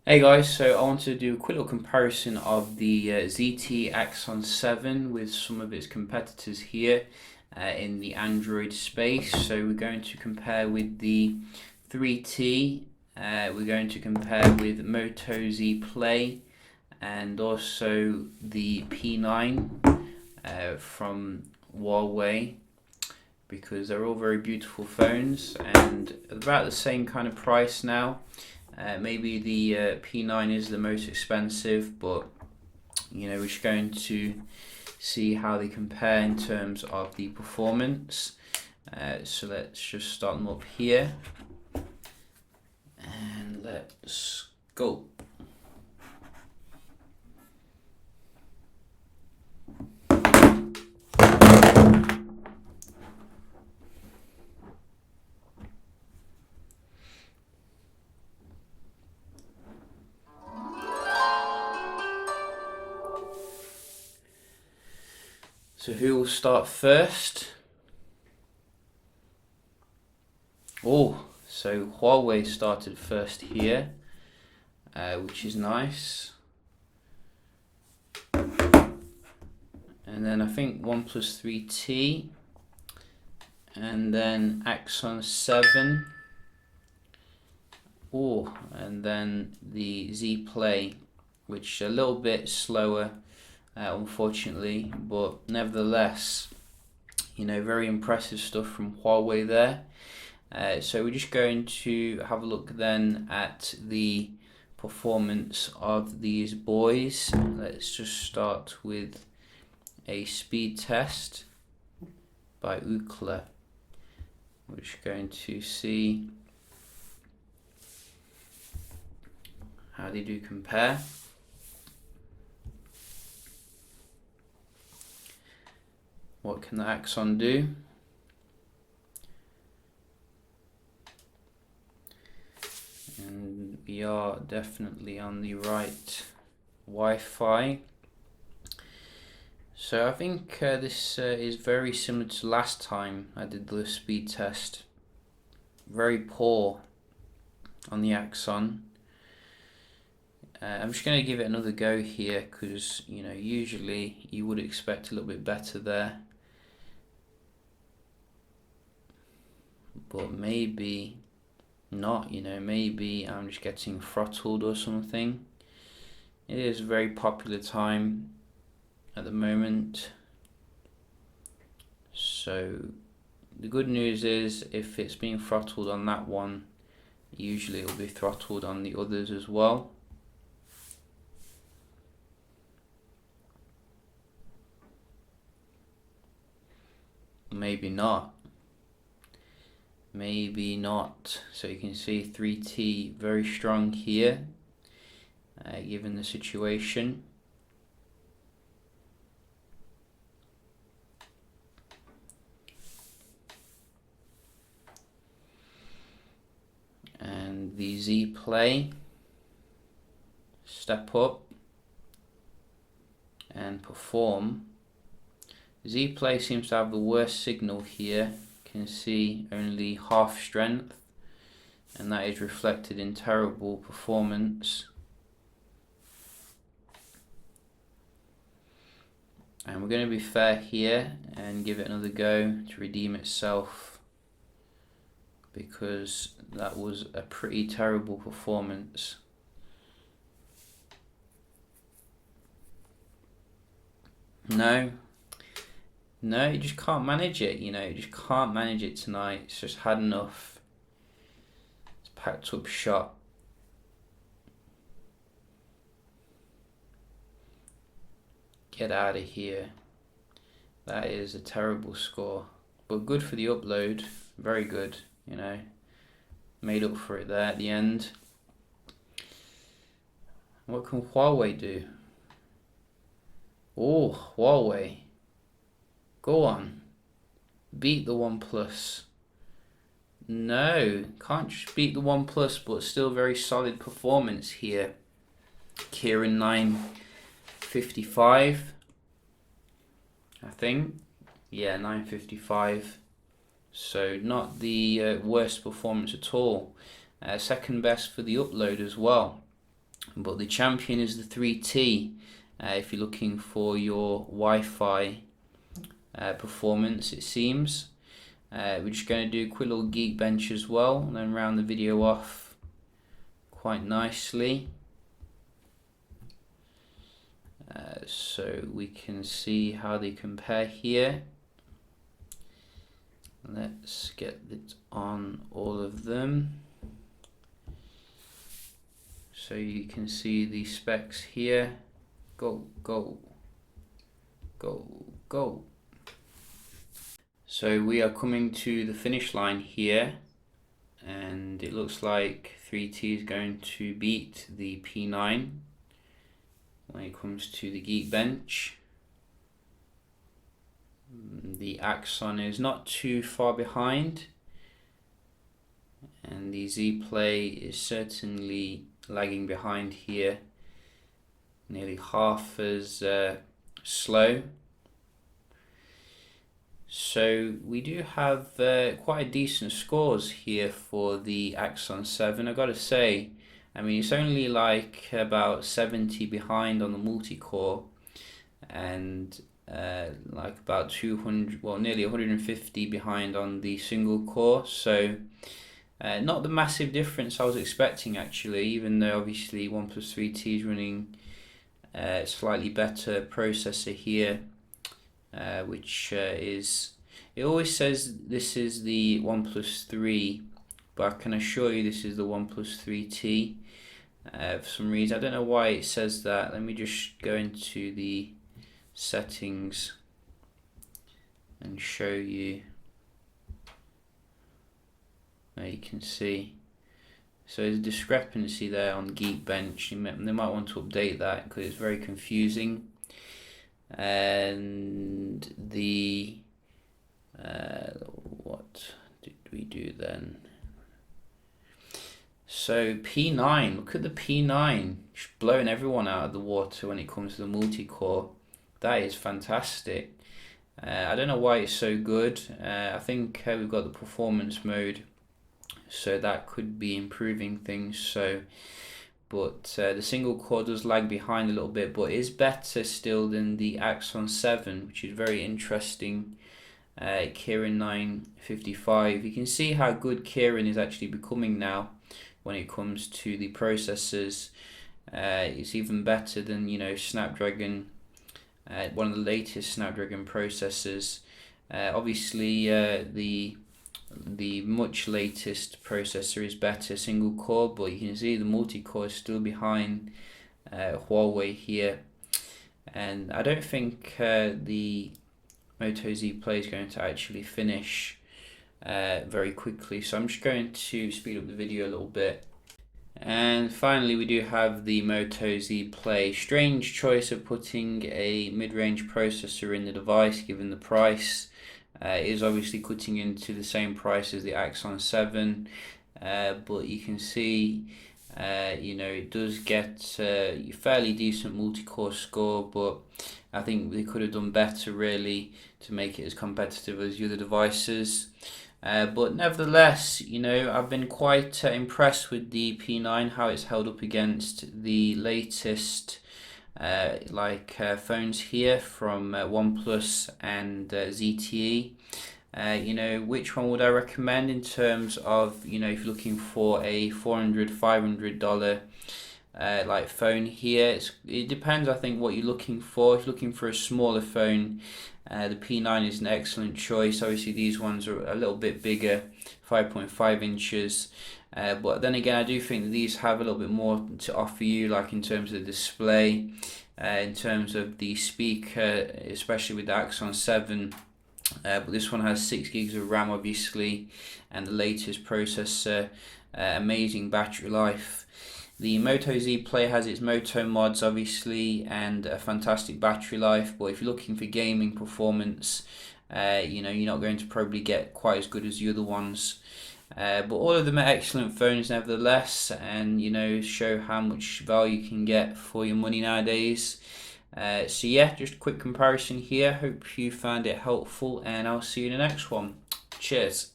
Hey guys, so I wanted to do a quick little comparison of the ZTE Axon 7 with some of its competitors here in the Android space. So we're going to compare with the 3T, we're going to compare with Moto Z Play, and also the P9 from Huawei, because they're all very beautiful phones and about the same kind of price now. Maybe the P9 is the most expensive, but we're just going to see how they compare in terms of the performance. So let's just start them up here and let's go. So who will start first? So Huawei started first here, which is nice. And then I think OnePlus 3T, and then Axon 7. And then the Z Play, which is a little bit slower, unfortunately, but nevertheless, very impressive stuff from Huawei there. So we're just going to have a look then at the performance of these boys. Let's just start with a speed test by Ookla. We're just going to see how they do compare. What can the Axon do? And we are definitely on the right Wi-Fi. So I think this is very similar to last time I did the speed test. Very poor on the Axon. I'm just going to give it another go here because usually you would expect a little bit better there, but maybe not. Maybe I'm just getting throttled or something. It is a very popular time at the moment, so the good news is if it's being throttled on that one, usually it will be throttled on the others as well. Maybe not. Maybe not. So you can see 3T very strong here, given the situation. And the Z Play, step up and perform. Z Play seems to have the worst signal here. You can see only half strength, and that is reflected in terrible performance. And we're going to be fair here and give it another go to redeem itself, because that was a pretty terrible performance. No, you just can't manage it, you just can't manage it tonight. It's just had enough. It's packed up shot. Get out of here. That is a terrible score, but good for the upload. Very good, made up for it there at the end. What can Huawei do? Huawei, go on, beat the OnePlus. No, can't just beat the OnePlus, but still very solid performance here. Kieran 955, I think. Yeah, 955. So not the worst performance at all. Second best for the upload as well. but the champion is the 3T. If you're looking for your Wi-Fi performance, it seems. We're just going to do a quick little Geekbench as well, and then round the video off quite nicely. So we can see how they compare here. Let's get it on all of them. So you can see the specs here. Go, go, go, go. So we are coming to the finish line here, and it looks like 3T is going to beat the P9 when it comes to the Geekbench. The Axon is not too far behind, and the Z Play is certainly lagging behind here, nearly half as slow. So we do have quite decent scores here for the Axon 7. I've got to say, I mean, it's only like about 70 behind on the multi-core, and like about 200, well, nearly 150 behind on the single core. So not the massive difference I was expecting, actually, even though obviously OnePlus 3T is running a slightly better processor here, which is, it always says this is the OnePlus 3, but I can assure you this is the OnePlus 3T. For some reason, I don't know why it says that. Let me just go into the settings and show you. There you can see. So there's a discrepancy there on Geekbench. They might want to update that because it's very confusing. And the what did we do then? So P9, look at the P9, just blowing everyone out of the water when it comes to the multi-core. That is fantastic. I don't know why it's so good. I think we've got the performance mode, so that could be improving things. So, but the single core does lag behind a little bit, but is better still than the Axon 7, which is very interesting. Kirin 955. You can see how good Kirin is actually becoming now when it comes to the processors. It's even better than, you know, Snapdragon, one of the latest Snapdragon processors. Obviously, the much latest processor is better single core, but you can see the multi-core is still behind Huawei here, and I don't think the Moto Z Play is going to actually finish very quickly, so I'm just going to speed up the video a little bit. And finally, we do have the Moto Z Play. Strange choice of putting a mid-range processor in the device given the price. It is obviously cutting into the same price as the Axon 7, but you can see, you know, it does get a fairly decent multi-core score, but I think they could have done better really to make it as competitive as the other devices. But nevertheless, you know, I've been quite impressed with the P9, how it's held up against the latest phones here from OnePlus and ZTE. You know, which one would I recommend in terms of, you know, if you're looking for a $400-500 like phone here? It depends, I think, what you're looking for. If you're looking for a smaller phone, the P9 is an excellent choice. Obviously these ones are a little bit bigger, 5.5 inches, but then again, I do think that these have a little bit more to offer you, like in terms of the display, in terms of the speaker, especially with the Axon 7. But this one has 6 gigs of RAM obviously, and the latest processor, amazing battery life. The Moto Z Play has its Moto mods obviously, and a fantastic battery life, but if you're looking for gaming performance, you know, you're not going to probably get quite as good as the other ones. But all of them are excellent phones nevertheless, and you know, show how much value you can get for your money nowadays. So yeah, just a quick comparison here. Hope you found it helpful, and I'll see you in the next one. Cheers.